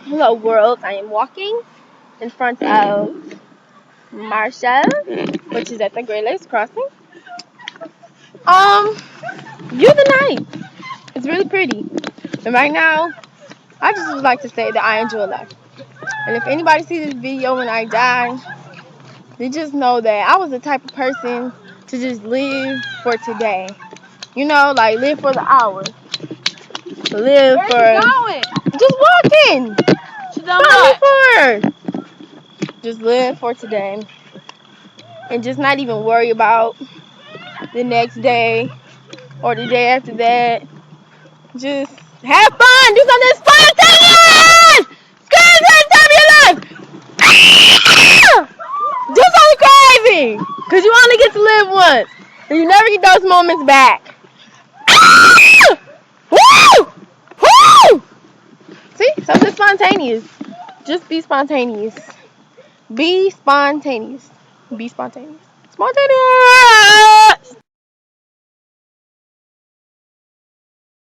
Hello world, I am walking in front of Marshall, which is at the Great Lakes Crossing. View the night. It's really pretty. And right now, I just would like to say that I enjoy life. And if anybody sees this video when I die, they just know that I was the type of person to just live for today. You know, like live for the hour. Live Where for are you going? just walking. She done what? For just live for today. And just not even worry about the next day or the day after that. Just have fun. Do something spontaneous. Crazy time of your life. Do something crazy. Because you only get to live once. And you never get those moments back. Woo! Woo! See? Something spontaneous. Just be spontaneous. Be spontaneous. Be spontaneous. Spontaneous.